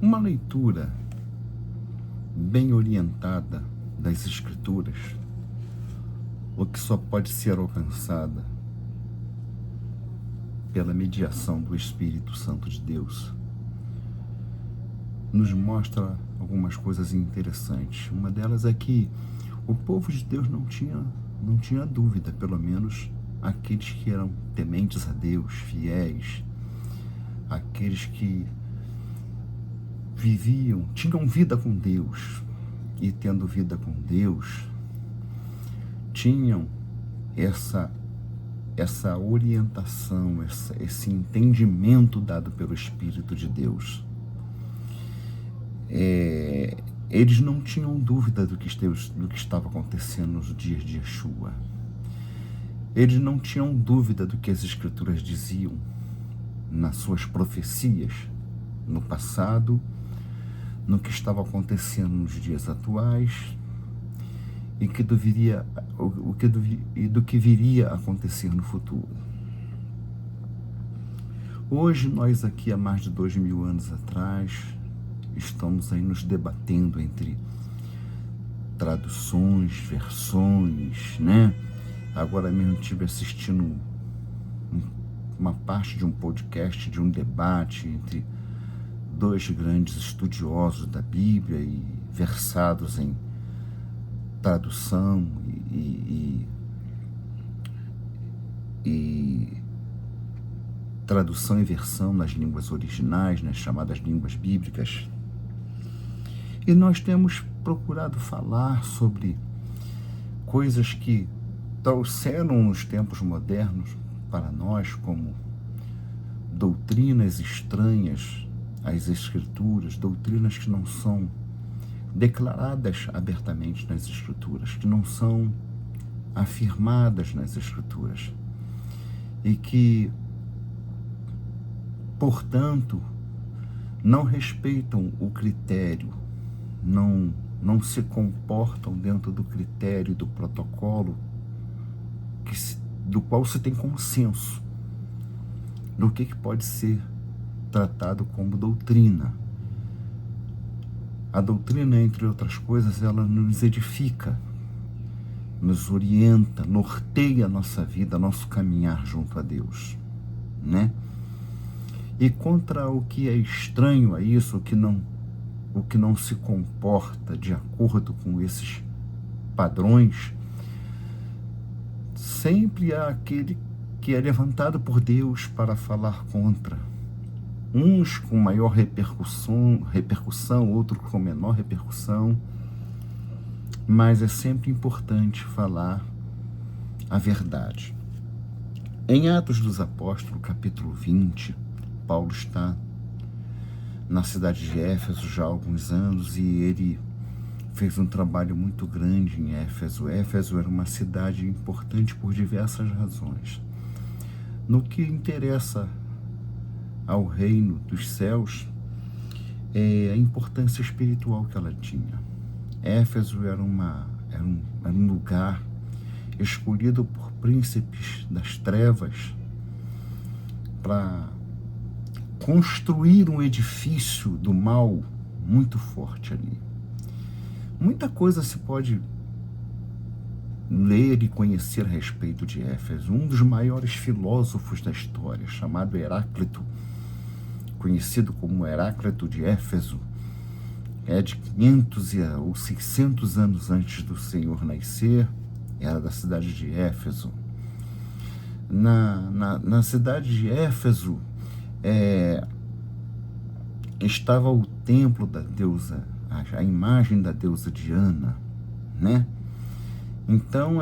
Uma leitura bem orientada das Escrituras, o que só pode ser alcançada pela mediação do Espírito Santo de Deus, nos mostra algumas coisas interessantes. Uma delas é que o povo de Deus não tinha dúvida, pelo menos aqueles que eram tementes a Deus, fiéis, aqueles que tinham vida com Deus, e tendo vida com Deus, tinham essa orientação, esse entendimento dado pelo Espírito de Deus. Eles não tinham dúvida do que estava acontecendo nos dias de Yeshua. Eles não tinham dúvida do que as Escrituras diziam nas suas profecias, no passado, no que estava acontecendo nos dias atuais e do que viria a acontecer no futuro. Hoje, nós aqui há mais de 2000 anos atrás, estamos aí nos debatendo entre traduções, versões, né? Agora mesmo estive assistindo uma parte de um podcast, de um debate entre dois grandes estudiosos da Bíblia e versados em tradução e tradução e versão nas línguas originais, nas chamadas línguas bíblicas. E nós temos procurado falar sobre coisas que trouxeram nos tempos modernos para nós como doutrinas estranhas às Escrituras, doutrinas que não são declaradas abertamente nas Escrituras, que não são afirmadas nas Escrituras e que, portanto, não respeitam o critério, não se comportam dentro do critério, do protocolo do qual se tem consenso do que pode ser tratado como doutrina. A doutrina, entre outras coisas, ela nos edifica, nos orienta, norteia a nossa vida, nosso caminhar junto a Deus, né? E contra o que é estranho a isso, o que não se comporta de acordo com esses padrões, sempre há aquele que é levantado por Deus para falar contra. Uns com maior repercussão, outros com menor repercussão, mas é sempre importante falar a verdade. Em Atos dos Apóstolos, capítulo 20, Paulo está na cidade de Éfeso já há alguns anos e ele fez um trabalho muito grande em Éfeso. Éfeso era uma cidade importante por diversas razões. No que interessa ao reino dos céus, a importância espiritual que ela tinha. Éfeso era um lugar escolhido por príncipes das trevas para construir um edifício do mal muito forte ali. Muita coisa se pode ler e conhecer a respeito de Éfeso. Um dos maiores filósofos da história, chamado Heráclito, conhecido como Heráclito de Éfeso, é de 500 ou 600 anos antes do Senhor nascer, era da cidade de Éfeso. Na cidade de Éfeso estava o templo da deusa, a imagem da deusa Diana, né? Então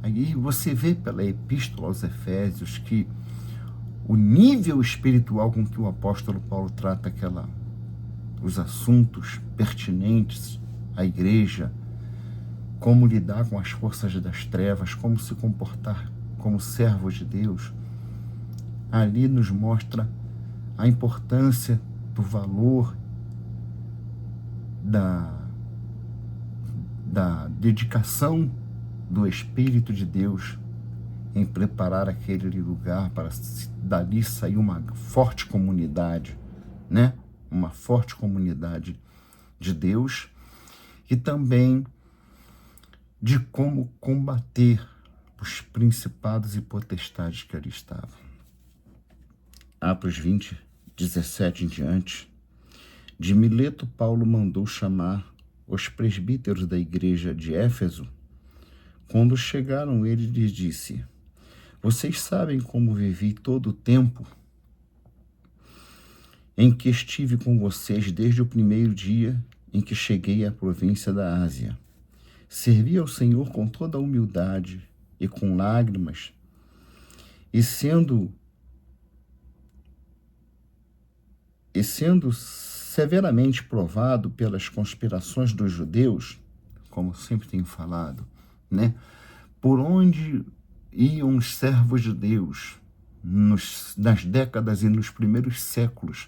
aí você vê pela epístola aos Efésios que o nível espiritual com que o apóstolo Paulo trata os assuntos pertinentes à igreja, como lidar com as forças das trevas, como se comportar como servo de Deus, ali nos mostra a importância do valor da dedicação do Espírito de Deus em preparar aquele lugar para dali sair uma forte comunidade né? Uma forte comunidade de Deus, e também de como combater os principados e potestades que ali estavam. Atos 20, 17 em diante. De Mileto, Paulo mandou chamar os presbíteros da igreja de Éfeso. Quando chegaram, ele lhes disse: vocês sabem como vivi todo o tempo em que estive com vocês desde o primeiro dia em que cheguei à província da Ásia. Servi ao Senhor com toda a humildade e com lágrimas, e sendo severamente provado pelas conspirações dos judeus, como sempre tenho falado, né? Por onde iam os servos de Deus nas décadas e nos primeiros séculos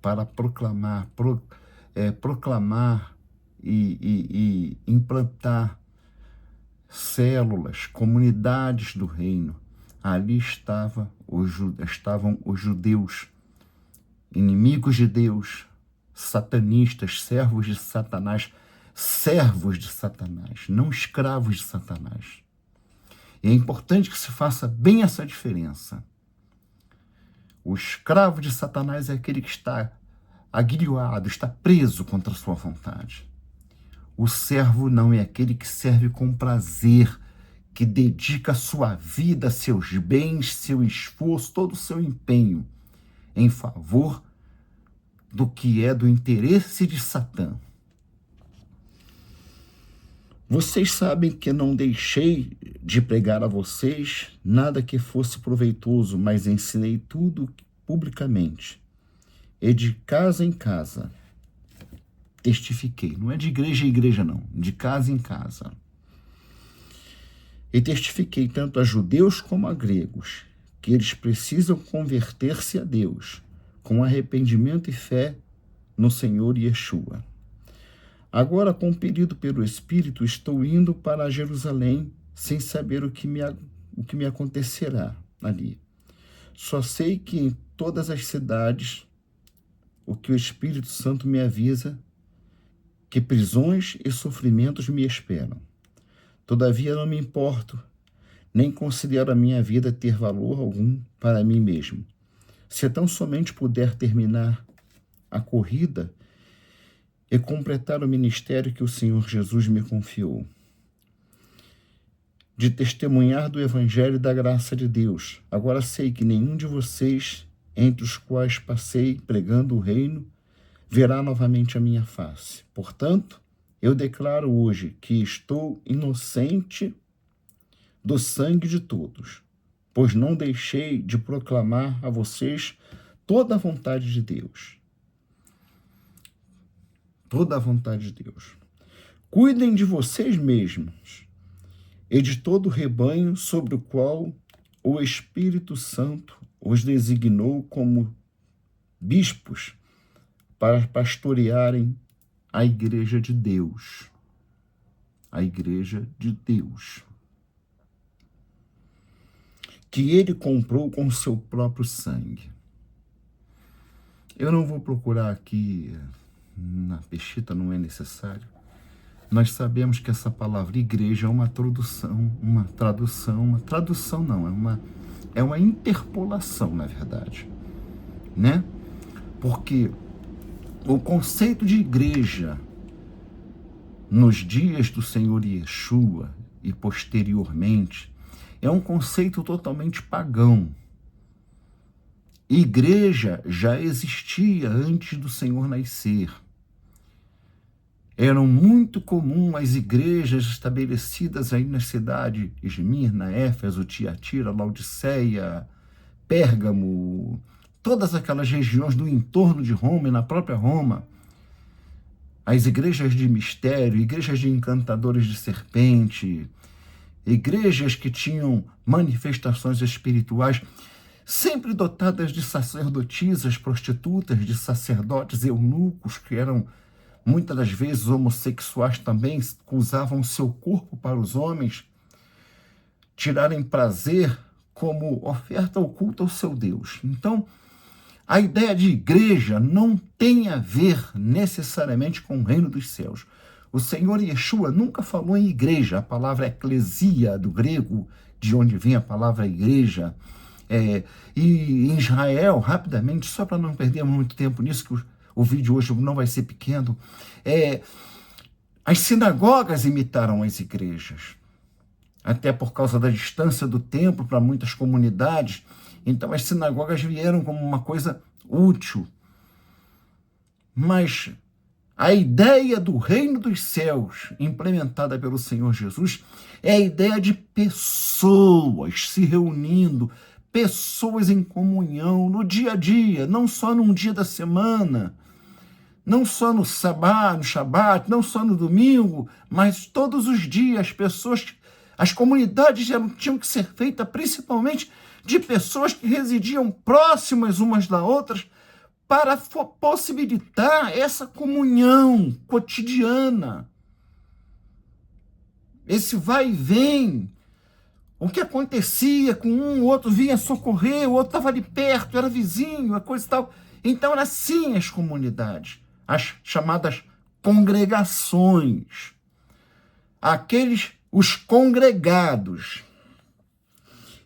para proclamar e implantar células, comunidades do reino. Ali estavam os judeus, inimigos de Deus, satanistas, servos de Satanás, não escravos de Satanás. E é importante que se faça bem essa diferença. O escravo de Satanás é aquele que está aguilhoado, está preso contra a sua vontade. O servo não, é aquele que serve com prazer, que dedica a sua vida, seus bens, seu esforço, todo o seu empenho em favor do que é do interesse de Satã. Vocês sabem que não deixei de pregar a vocês nada que fosse proveitoso, mas ensinei tudo publicamente, e de casa em casa testifiquei. Não é de igreja em igreja, não, de casa em casa. E testifiquei tanto a judeus como a gregos que eles precisam converter-se a Deus com arrependimento e fé no Senhor Yeshua. Agora, compelido pelo Espírito, estou indo para Jerusalém sem saber o que me acontecerá ali. Só sei que em todas as cidades o que o Espírito Santo me avisa, que prisões e sofrimentos me esperam. Todavia não me importo, nem considero a minha vida ter valor algum para mim mesmo. Se tão somente puder terminar a corrida e completar o ministério que o Senhor Jesus me confiou, de testemunhar do Evangelho da graça de Deus. Agora sei que nenhum de vocês, entre os quais passei pregando o reino, verá novamente a minha face. Portanto, eu declaro hoje que estou inocente do sangue de todos, pois não deixei de proclamar a vocês toda a vontade de Deus. Toda a vontade de Deus. Cuidem de vocês mesmos e de todo o rebanho sobre o qual o Espírito Santo os designou como bispos para pastorearem a igreja de Deus. A igreja de Deus. Que ele comprou com seu próprio sangue. Eu não vou procurar aqui, na Peshitta não é necessário. Nós sabemos que essa palavra igreja é uma tradução não, é uma interpolação, na verdade, né? Porque o conceito de igreja nos dias do Senhor Yeshua e posteriormente é um conceito totalmente pagão. Igreja já existia antes do Senhor nascer. Eram muito comuns as igrejas estabelecidas aí na cidade de Esmirna, Éfeso, Tiatira, Laodiceia, Pérgamo, todas aquelas regiões do entorno de Roma e na própria Roma. As igrejas de mistério, igrejas de encantadores de serpente, igrejas que tinham manifestações espirituais, sempre dotadas de sacerdotisas, prostitutas, de sacerdotes eunucos, que eram muitas das vezes homossexuais também, que usavam seu corpo para os homens tirarem prazer como oferta oculta ao seu Deus. Então, A ideia de igreja não tem a ver necessariamente com o reino dos céus. O Senhor Yeshua nunca falou em igreja. A palavra eclesia, do grego, de onde vem a palavra igreja. E em Israel, rapidamente, só para não perder muito tempo nisso, que o vídeo hoje não vai ser pequeno, as sinagogas imitaram as igrejas, até por causa da distância do templo para muitas comunidades. Então as sinagogas vieram como uma coisa útil. Mas a ideia do reino dos céus, implementada pelo Senhor Jesus, é a ideia de pessoas se reunindo, pessoas em comunhão no dia a dia, não só num dia da semana, não só no Shabat, não só no domingo, mas todos os dias, as comunidades tinham que ser feitas principalmente de pessoas que residiam próximas umas das outras, para possibilitar essa comunhão cotidiana, esse vai e vem. O que acontecia com um, o outro vinha socorrer, o outro estava ali perto, era vizinho, a coisa e tal. Então, eram assim as comunidades, as chamadas congregações, os congregados.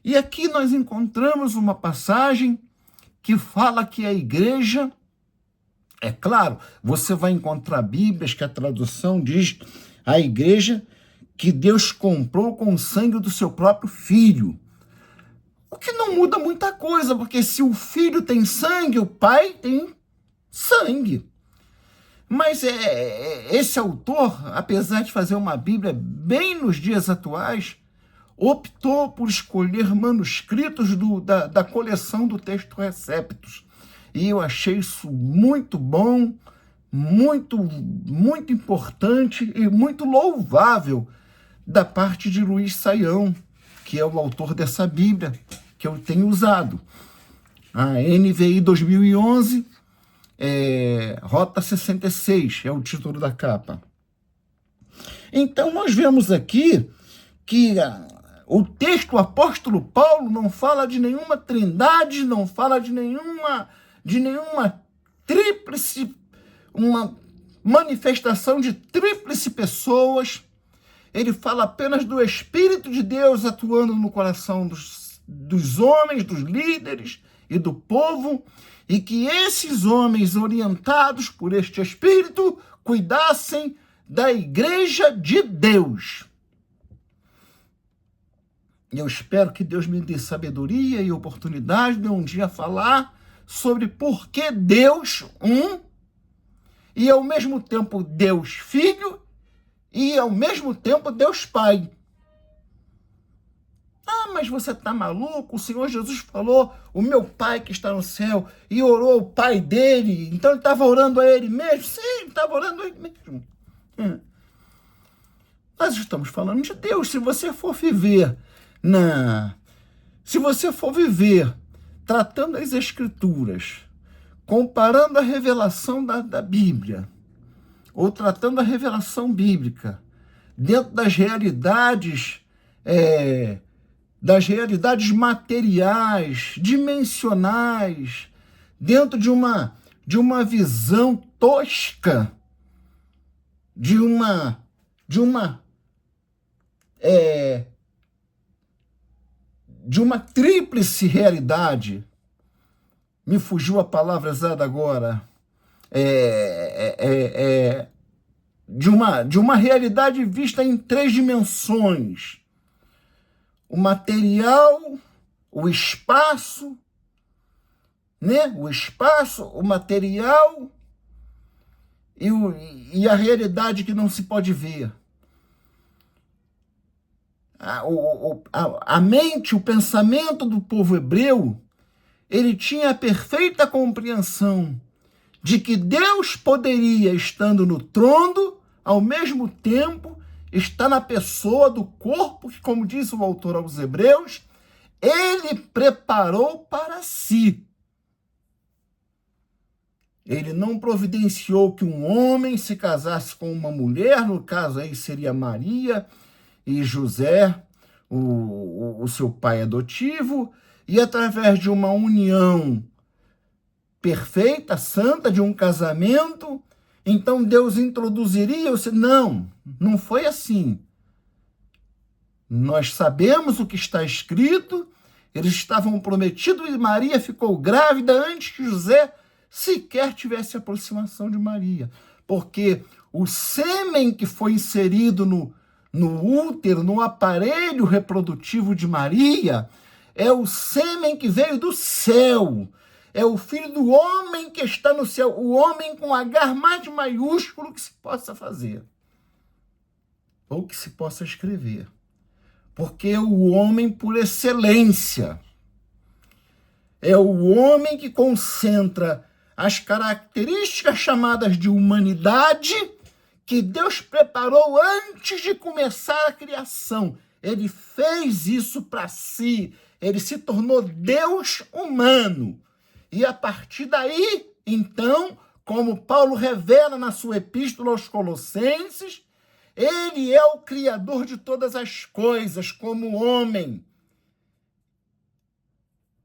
E aqui nós encontramos uma passagem que fala que a igreja, é claro, você vai encontrar Bíblias que a tradução diz a igreja que Deus comprou com o sangue do seu próprio Filho. O que não muda muita coisa, porque se o Filho tem sangue, o Pai tem sangue. Mas esse autor, apesar de fazer uma Bíblia bem nos dias atuais, optou por escolher manuscritos da coleção do Texto Receptus. E eu achei isso muito bom, muito, muito importante e muito louvável da parte de Luiz Saião, que é o autor dessa Bíblia que eu tenho usado. A NVI 2011, Rota 66, é o título da capa. Então, nós vemos aqui que o texto, o apóstolo Paulo, não fala de nenhuma trindade, não fala de nenhuma tríplice, uma manifestação de tríplice pessoas. Ele fala apenas do Espírito de Deus atuando no coração dos homens, dos líderes e do povo, e que esses homens, orientados por este Espírito, cuidassem da igreja de Deus. Eu espero que Deus me dê sabedoria e oportunidade de um dia falar sobre por que Deus e ao mesmo tempo Deus Filho e ao mesmo tempo Deus Pai. Ah, mas você está maluco? O Senhor Jesus falou, o meu Pai que está no céu, e orou o Pai dele, então ele estava orando a ele mesmo? Sim, ele estava orando a ele mesmo. Nós estamos falando de Deus. Se você for viver tratando as Escrituras, comparando a revelação da Bíblia, ou tratando a revelação bíblica, dentro das realidades materiais, dimensionais, dentro de uma visão tosca, de uma tríplice realidade. Me fugiu a palavra exata agora. De uma realidade vista em 3 dimensões. O material, o espaço, né? O espaço, o material e a realidade que não se pode ver. A mente, o pensamento do povo hebreu, ele tinha a perfeita compreensão de que Deus poderia, estando no trono, ao mesmo tempo, estar na pessoa do corpo, que, como diz o autor aos Hebreus, ele preparou para si. Ele não providenciou que um homem se casasse com uma mulher, no caso aí seria Maria e José, o seu pai adotivo, e através de uma união perfeita, santa, de um casamento, então Deus introduziria? Não, não foi assim. Nós sabemos o que está escrito, eles estavam prometidos e Maria ficou grávida antes que José sequer tivesse aproximação de Maria, porque o sêmen que foi inserido no útero, no aparelho reprodutivo de Maria, é o sêmen que veio do céu, é o filho do homem que está no céu, o homem com H mais maiúsculo que se possa fazer, ou que se possa escrever, porque é o homem por excelência, é o homem que concentra as características chamadas de humanidade que Deus preparou antes de começar a criação. Ele fez isso para si, ele se tornou Deus humano. E a partir daí, então, como Paulo revela na sua epístola aos Colossenses, ele é o Criador de todas as coisas, como homem.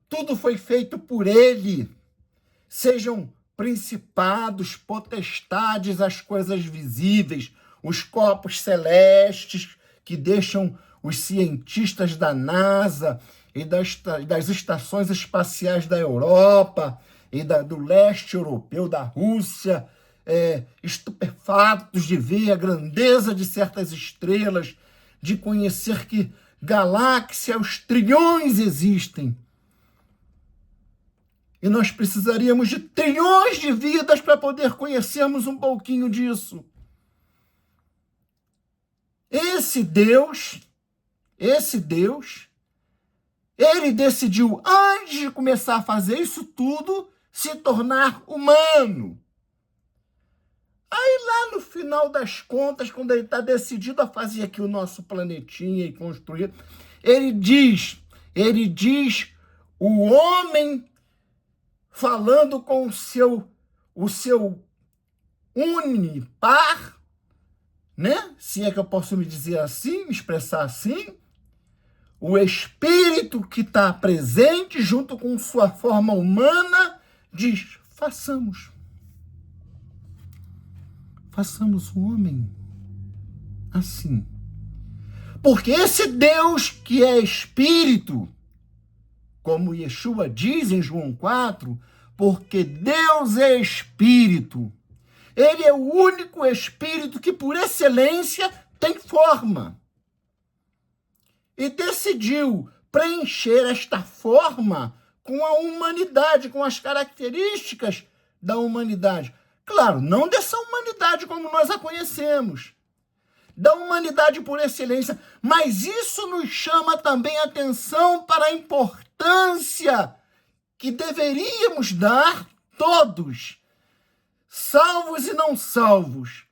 Tudo foi feito por ele. Sejam principados, potestades, as coisas visíveis, os corpos celestes que deixam os cientistas da NASA e das estações espaciais da Europa e do leste europeu, da Rússia, estupefatos de ver a grandeza de certas estrelas, de conhecer que galáxias aos trilhões existem. E nós precisaríamos de trilhões de vidas para poder conhecermos um pouquinho disso. Esse Deus, ele decidiu, antes de começar a fazer isso tudo, se tornar humano. Aí lá no final das contas, quando ele está decidido a fazer aqui o nosso planetinha e construir, ele diz, o homem falando com o seu unipar, né? Se é que eu posso me dizer assim, me expressar assim, o espírito que está presente junto com sua forma humana diz, façamos o homem assim. Porque esse Deus que é espírito, como Yeshua diz em João 4, porque Deus é espírito. Ele é o único espírito que, por excelência, tem forma. E decidiu preencher esta forma com a humanidade, com as características da humanidade. Claro, não dessa humanidade como nós a conhecemos, da humanidade por excelência, mas isso nos chama também a atenção para a importância que deveríamos dar todos, salvos e não salvos,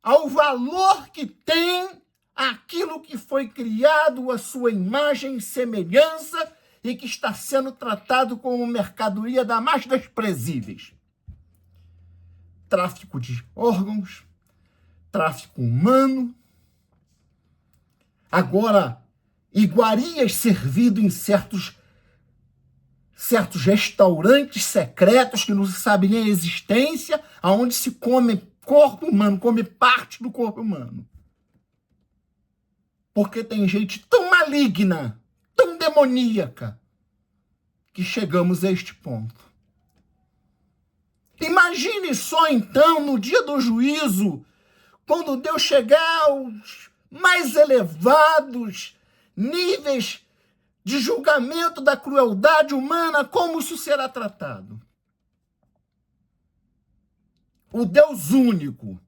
ao valor que tem aquilo que foi criado à sua imagem e semelhança e que está sendo tratado como mercadoria da mais desprezíveis. Tráfico de órgãos, tráfico humano, agora iguarias servido em certos restaurantes secretos que não se sabe nem a existência, aonde se come corpo humano, come parte do corpo humano. Porque tem gente tão maligna, tão demoníaca, que chegamos a este ponto. Imagine só então, no dia do juízo, quando Deus chegar aos mais elevados níveis de julgamento da crueldade humana, como isso será tratado? O Deus único,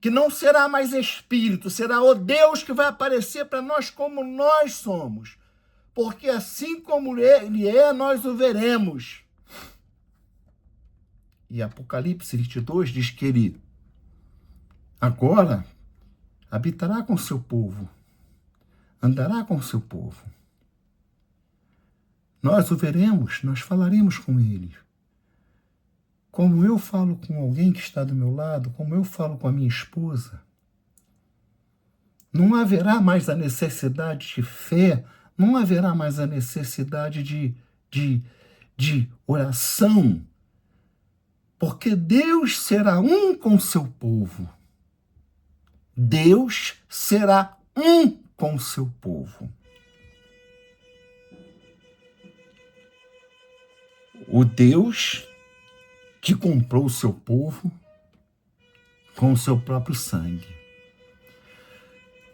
que não será mais espírito, será o Deus que vai aparecer para nós como nós somos, porque assim como ele é, nós o veremos. E Apocalipse 22 diz que ele agora habitará com seu povo, andará com seu povo. Nós o veremos, nós falaremos com ele. Como eu falo com alguém que está do meu lado, como eu falo com a minha esposa. Não haverá mais a necessidade de fé, não haverá mais a necessidade de de oração, porque Deus será um com seu povo. Deus será um com seu povo. O Deus que comprou o seu povo com o seu próprio sangue.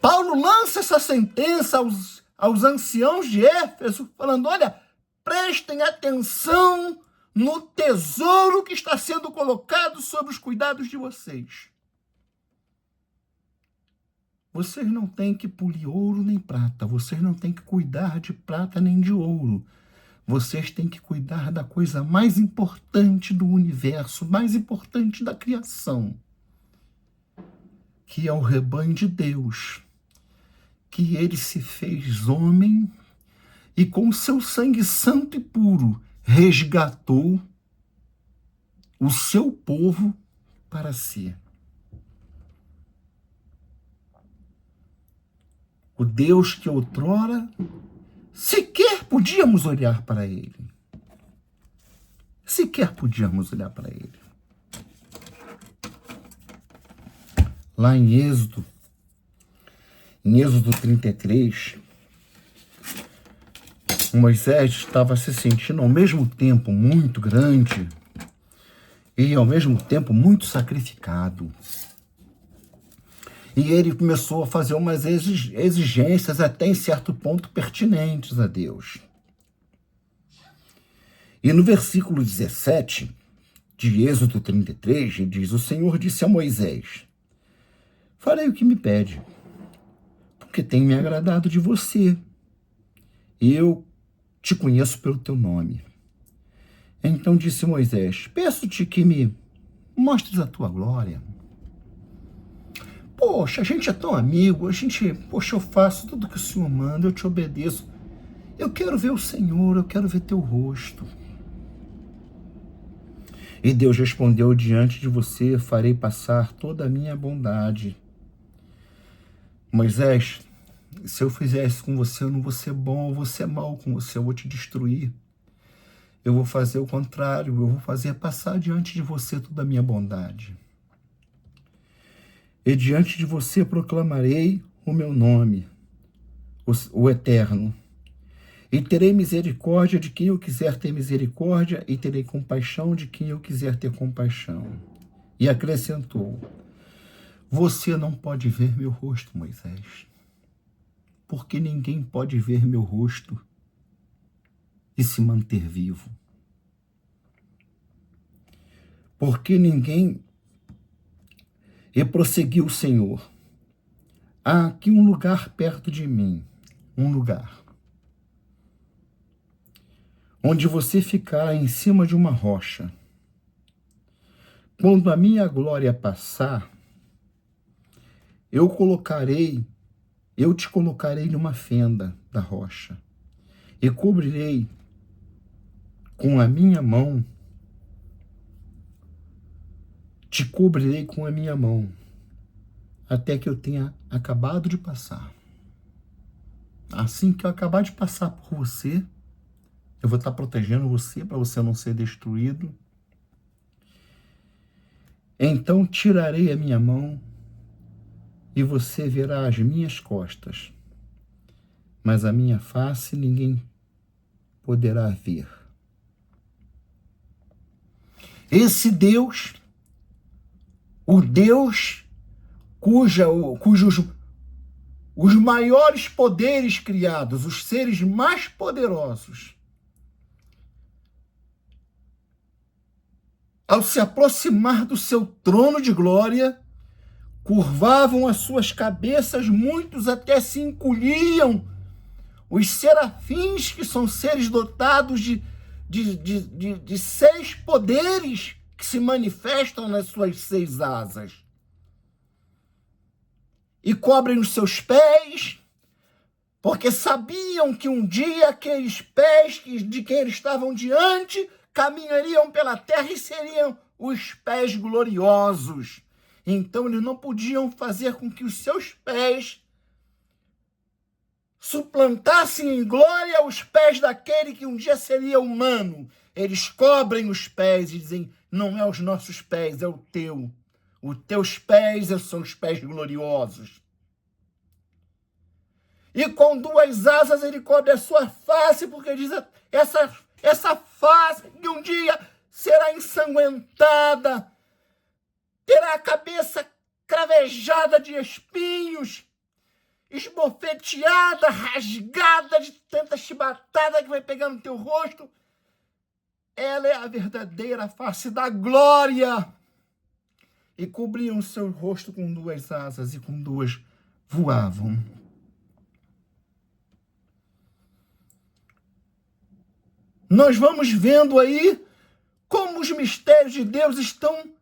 Paulo lança essa sentença aos anciãos de Éfeso, falando: olha, prestem atenção no tesouro que está sendo colocado sob os cuidados de vocês. Vocês não têm que polir ouro nem prata, vocês não têm que cuidar de prata nem de ouro. Vocês têm que cuidar da coisa mais importante do universo, mais importante da criação, que é o rebanho de Deus, que ele se fez homem e com seu sangue santo e puro resgatou o seu povo para si. O Deus que outrora sequer podíamos olhar para ele. Sequer podíamos olhar para ele. Lá em Êxodo 33, Moisés estava se sentindo ao mesmo tempo muito grande e ao mesmo tempo muito sacrificado. E ele começou a fazer umas exigências até em certo ponto pertinentes a Deus. E no versículo 17 de Êxodo 33, diz: o Senhor disse a Moisés: farei o que me pede, porque tenho me agradado de você, e eu te conheço pelo teu nome. Então disse Moisés: peço-te que me mostres a tua glória. Poxa, a gente é tão amigo, eu faço tudo que o Senhor manda, eu te obedeço. Eu quero ver o Senhor, eu quero ver teu rosto. E Deus respondeu: diante de você farei passar toda a minha bondade. Moisés, se eu fizer isso com você, eu não vou ser bom, eu vou ser mal com você, eu vou te destruir. Eu vou fazer o contrário, eu vou fazer passar diante de você toda a minha bondade. E diante de você proclamarei o meu nome, o Eterno. E terei misericórdia de quem eu quiser ter misericórdia, e terei compaixão de quem eu quiser ter compaixão. E acrescentou: você não pode ver meu rosto, Moisés, porque ninguém pode ver meu rosto e se manter vivo. Porque ninguém... E prosseguiu o Senhor: há aqui um lugar perto de mim, um lugar, onde você ficará em cima de uma rocha. Quando a minha glória passar, eu te colocarei numa fenda da rocha, e cobrirei com a minha mão, te cobrirei com a minha mão, até que eu tenha acabado de passar. Assim que eu acabar de passar por você, eu vou estar protegendo você, para você não ser destruído. Então tirarei a minha mão, e você verá as minhas costas, mas a minha face ninguém poderá ver. Esse Deus, o Deus cujos os maiores poderes criados, os seres mais poderosos, ao se aproximar do seu trono de glória, curvavam as suas cabeças, muitos até se encolhiam. Os serafins, que são seres dotados de 6 poderes que se manifestam nas suas 6 asas, e cobrem os seus pés, porque sabiam que um dia aqueles pés de quem eles estavam diante caminhariam pela terra e seriam os pés gloriosos. Então eles não podiam fazer com que os seus pés suplantassem em glória os pés daquele que um dia seria humano. eles cobrem os pés e dizem, não é os nossos pés, é o teu. Os teus pés são os pés gloriosos. E com 2 asas ele cobre a sua face, porque diz, essa face que um dia será ensanguentada, terá a cabeça cravejada de espinhos, esbofeteada, rasgada de tanta chibatada que vai pegar no teu rosto. Ela é a verdadeira face da glória. E cobriam seu rosto com 2 asas e com 2 voavam. Nós vamos vendo aí como os mistérios de Deus estão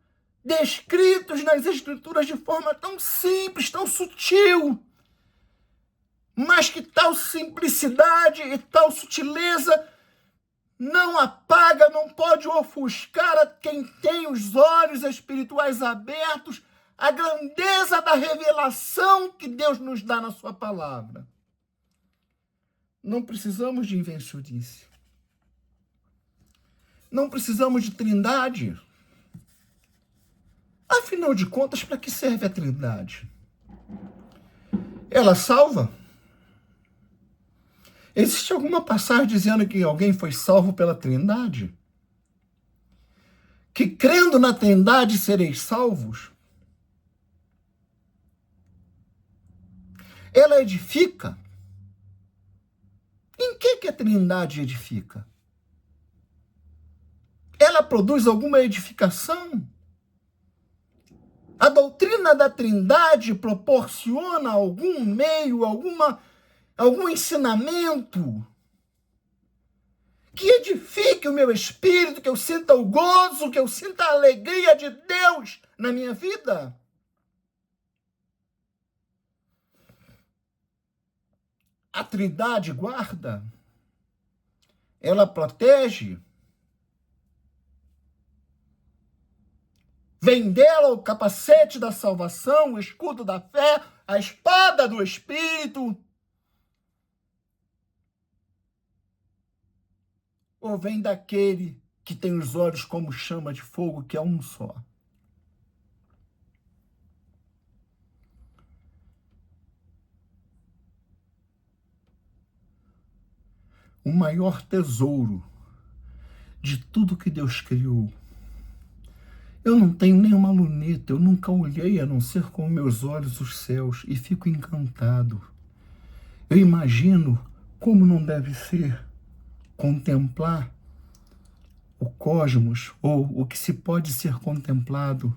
descritos nas Escrituras de forma tão simples, tão sutil, mas que tal simplicidade e tal sutileza não apaga, não pode ofuscar a quem tem os olhos espirituais abertos a grandeza da revelação que Deus nos dá na sua palavra. Não precisamos de invencionice. Não precisamos de trindade. Afinal de contas, para que serve a trindade? Ela salva? Existe alguma passagem dizendo que alguém foi salvo pela trindade? Que crendo na trindade sereis salvos? Ela edifica? Em que a trindade edifica? Ela produz alguma edificação? A doutrina da trindade proporciona algum meio, algum ensinamento que edifique o meu espírito, que eu sinta o gozo, que eu sinta a alegria de Deus na minha vida? A trindade guarda, ela protege. Vem dela o capacete da salvação, o escudo da fé, a espada do Espírito. Ou vem daquele que tem os olhos como chama de fogo, que é um só? O maior tesouro de tudo que Deus criou. Eu não tenho nenhuma luneta, eu nunca olhei a não ser com meus olhos os céus e fico encantado. Eu imagino como não deve ser contemplar o cosmos, ou o que se pode ser contemplado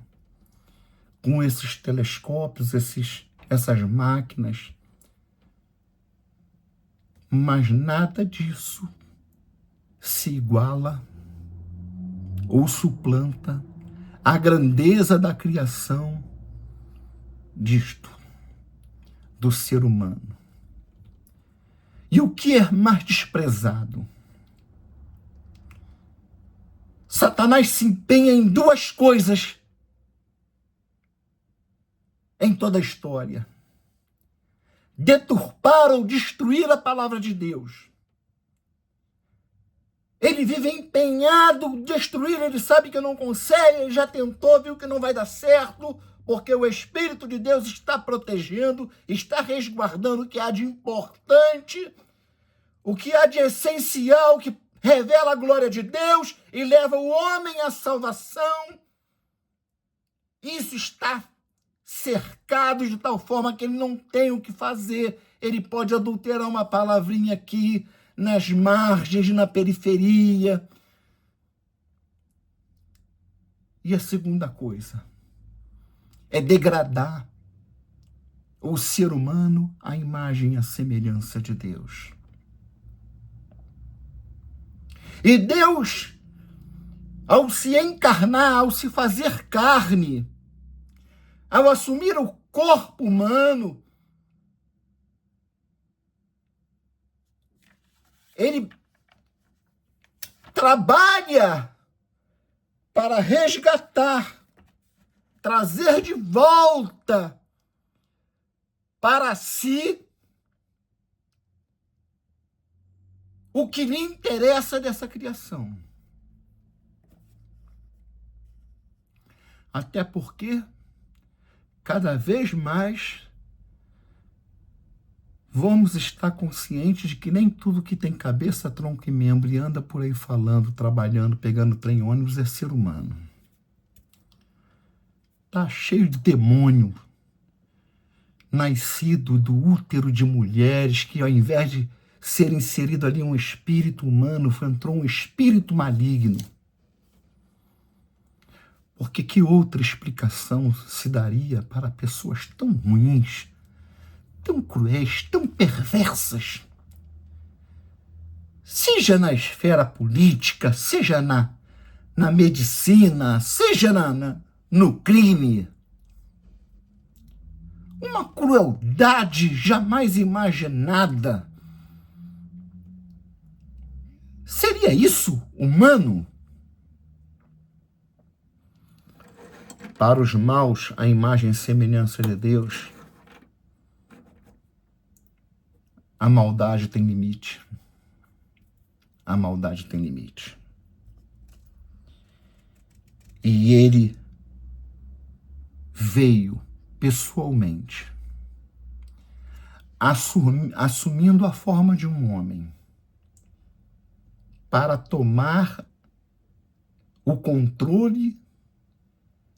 com esses telescópios, essas máquinas. Mas nada disso se iguala ou suplanta a grandeza da criação disto, do ser humano. E o que é mais desprezado? Satanás se empenha em 2 coisas em toda a história: deturpar ou destruir a palavra de Deus. Ele vive empenhado em destruir, ele sabe que não consegue, ele já tentou, viu que não vai dar certo, porque o Espírito de Deus está protegendo, está resguardando o que há de importante, o que há de essencial, que revela a glória de Deus e leva o homem à salvação. Isso está cercado de tal forma que ele não tem o que fazer. Ele pode adulterar uma palavrinha aqui, nas margens, na periferia. E a segunda coisa é degradar o ser humano à imagem e à semelhança de Deus. E Deus, ao se encarnar, ao se fazer carne, ao assumir o corpo humano, ele trabalha para resgatar, trazer de volta para si o que lhe interessa dessa criação. Até porque, cada vez mais, vamos estar conscientes de que nem tudo que tem cabeça, tronco e membro e anda por aí falando, trabalhando, pegando trem e ônibus é ser humano. Tá cheio de demônio, nascido do útero de mulheres, que ao invés de ser inserido ali um espírito humano, entrou um espírito maligno. Porque que outra explicação se daria para pessoas tão ruins, tão cruéis, tão perversas? Seja na esfera política, seja na medicina, seja no crime. Uma crueldade jamais imaginada. Seria isso humano? Para os maus, a imagem e semelhança de Deus, a maldade tem limite. A maldade tem limite. E ele veio pessoalmente, assumindo a forma de um homem, para tomar o controle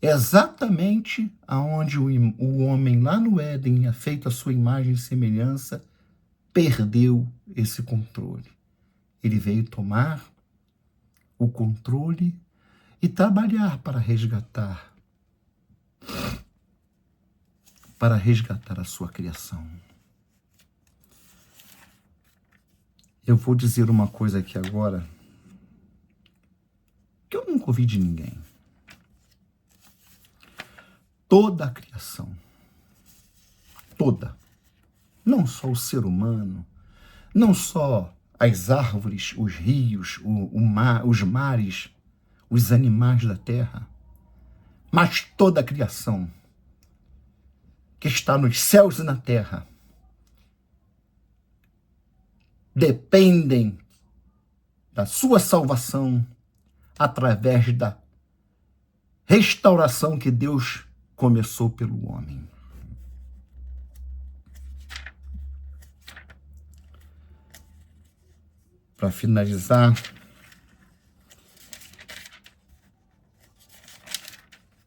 exatamente aonde o homem lá no Éden, feito a sua imagem e semelhança, perdeu esse controle. Ele veio tomar o controle e trabalhar para resgatar a sua criação. Eu vou dizer uma coisa aqui agora que eu nunca ouvi de ninguém. Toda a criação, toda, não só o ser humano, não só as árvores, os rios, o mar, os mares, os animais da terra, mas toda a criação que está nos céus e na terra dependem da sua salvação através da restauração que Deus começou pelo homem. Para finalizar,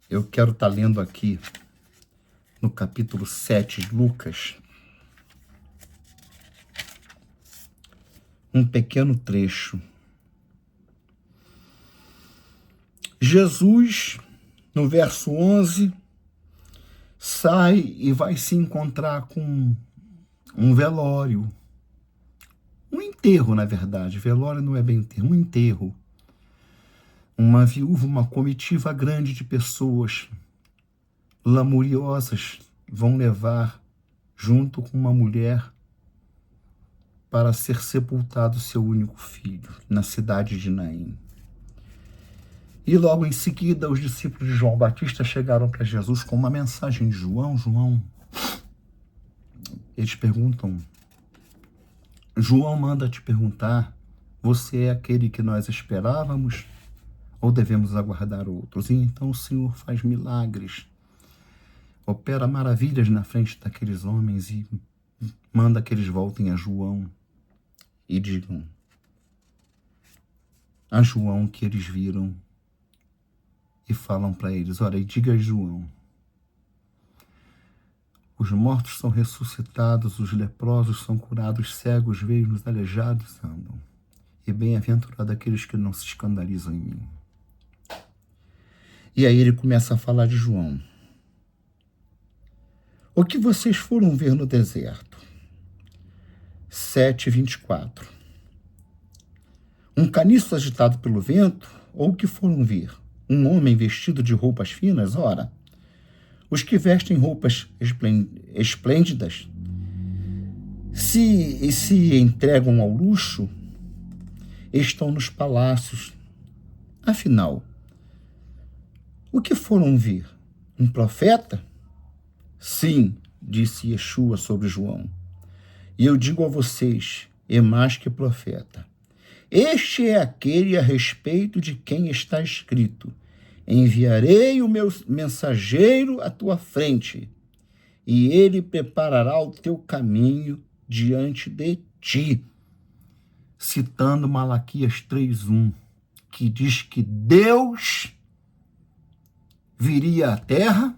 eu quero estar lendo aqui no capítulo 7 de Lucas um pequeno trecho. Jesus, no verso 11, sai e vai se encontrar com um velório. Um enterro, na verdade. Velório não é bem enterro, um enterro. Uma viúva, uma comitiva grande de pessoas lamuriosas vão levar, junto com uma mulher, para ser sepultado seu único filho, na cidade de Naim. E logo em seguida, os discípulos de João Batista chegaram para Jesus com uma mensagem de João. Eles perguntam, João manda te perguntar, você é aquele que nós esperávamos ou devemos aguardar outros? E então o Senhor faz milagres, opera maravilhas na frente daqueles homens e manda que eles voltem a João e digam a João que eles viram e falam para eles, olha, e diga a João, os mortos são ressuscitados, os leprosos são curados, cegos veem, os aleijados andam. E bem-aventurado aqueles que não se escandalizam em mim. E aí ele começa a falar de João. O que vocês foram ver no deserto? 7:24. Um caniço agitado pelo vento? Ou o que foram ver? Um homem vestido de roupas finas? Ora, os que vestem roupas esplêndidas se entregam ao luxo, estão nos palácios. Afinal, o que foram ver? Um profeta? Sim, disse Yeshua sobre João. E eu digo a vocês, é mais que profeta. Este é aquele a respeito de quem está escrito: Enviarei o meu mensageiro à tua frente, e ele preparará o teu caminho diante de ti. Citando Malaquias 3:1, que diz que Deus viria à terra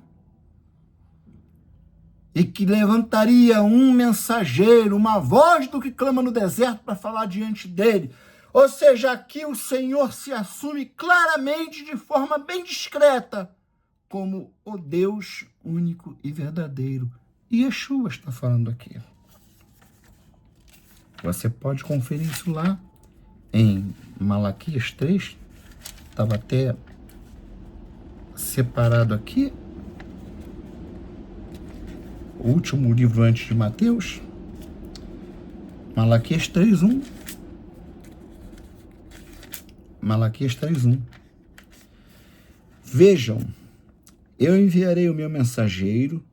e que levantaria um mensageiro, uma voz do que clama no deserto para falar diante dele. Ou seja, aqui o Senhor se assume claramente, de forma bem discreta, como o Deus único e verdadeiro. E Yeshua está falando aqui. Você pode conferir isso lá em Malaquias 3. Estava até separado aqui. O último livro antes de Mateus. Malaquias 3:1. Malaquias 3:1. Vejam, eu enviarei o meu mensageiro,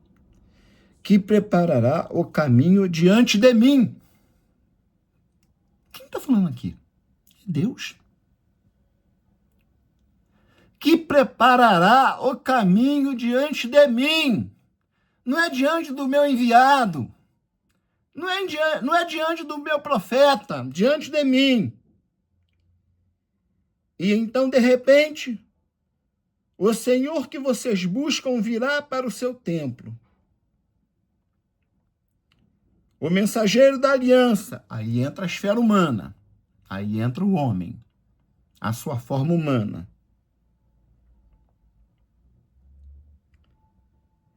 que preparará o caminho diante de mim. Quem está falando aqui? Deus. Que preparará o caminho diante de mim. Não é diante do meu enviado. Não é diante do meu profeta, diante de mim. E então, de repente, o Senhor que vocês buscam virá para o seu templo. O mensageiro da aliança, aí entra a esfera humana, aí entra o homem, a sua forma humana.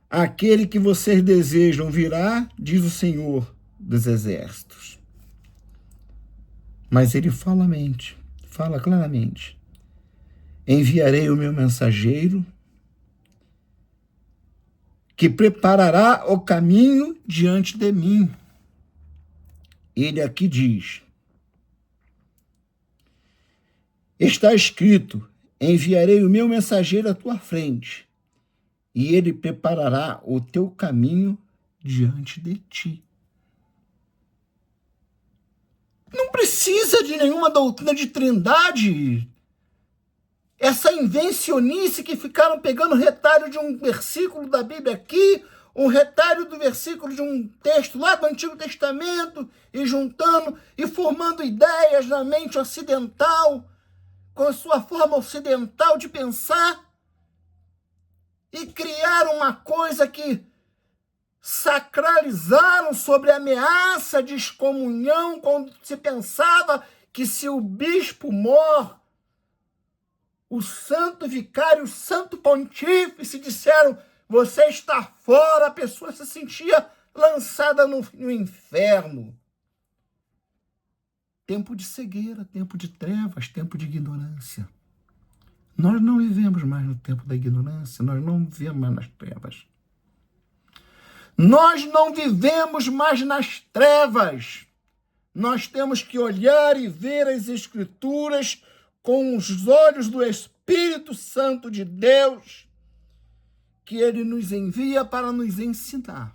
Aquele que vocês desejam virá, diz o Senhor dos Exércitos. Mas ele fala claramente. Enviarei o meu mensageiro, que preparará o caminho diante de mim. Ele aqui diz, está escrito, enviarei o meu mensageiro à tua frente, e ele preparará o teu caminho diante de ti. Não precisa de nenhuma doutrina de trindade. Essa invencionice que ficaram pegando retalho de um versículo da Bíblia aqui, um retalho do versículo de um texto lá do Antigo Testamento, e juntando e formando ideias na mente ocidental, com a sua forma ocidental de pensar, e criaram uma coisa que sacralizaram sobre a ameaça de excomunhão, quando se pensava que se o bispo mor, o santo vicário, o santo pontífice disseram, você está fora, a pessoa se sentia lançada no inferno. Tempo de cegueira, tempo de trevas, tempo de ignorância. Nós não vivemos mais no tempo da ignorância, nós não vivemos mais nas trevas. Nós não vivemos mais nas trevas. Nós temos que olhar e ver as Escrituras com os olhos do Espírito Santo de Deus, que ele nos envia para nos ensinar.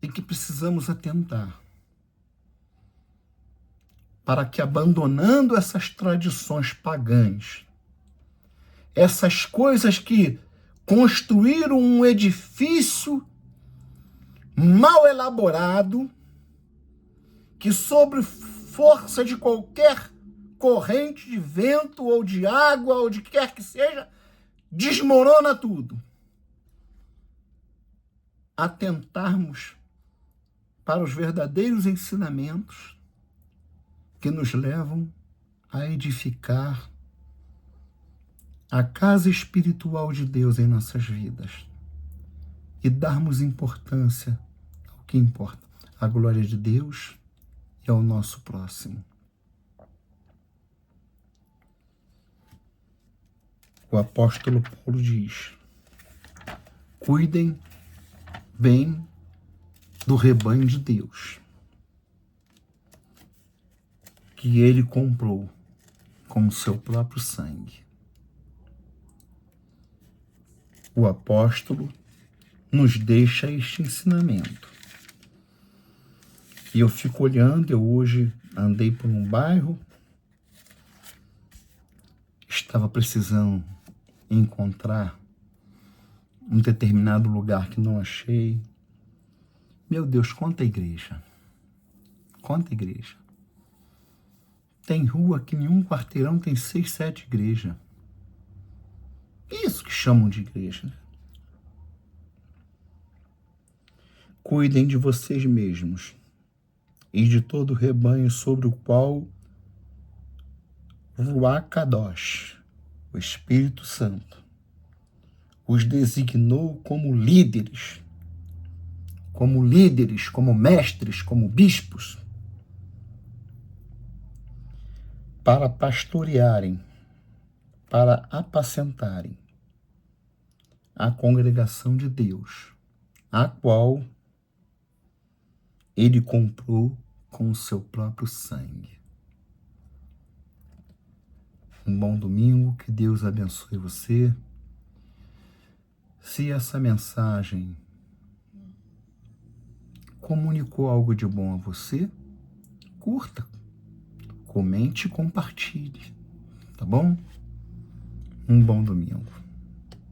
E que precisamos atentar para que, abandonando essas tradições pagãs, essas coisas que construíram um edifício mal elaborado, que sobre força de qualquer corrente de vento ou de água ou de que quer que seja, desmorona tudo. Atentarmos para os verdadeiros ensinamentos que nos levam a edificar a casa espiritual de Deus em nossas vidas e darmos importância ao que importa, à glória de Deus e ao nosso próximo. O apóstolo Paulo diz, cuidem bem do rebanho de Deus, que ele comprou com o seu próprio sangue. O apóstolo nos deixa este ensinamento. E eu fico olhando. Eu hoje andei por um bairro, estava precisando encontrar um determinado lugar que não achei. Meu Deus, quanta igreja. Quanta igreja. Tem rua que em um quarteirão tem 6, 7 igrejas. Isso que chamam de igreja, né? Cuidem de vocês mesmos e de todo o rebanho sobre o qual Ruach Kadosh, o Espírito Santo, os designou como líderes, como mestres, como bispos, para pastorearem, para apacentarem a congregação de Deus, a qual ele comprou com o seu próprio sangue. Um bom domingo, que Deus abençoe você. Se essa mensagem comunicou algo de bom a você, curta, comente e compartilhe, tá bom? Um bom domingo.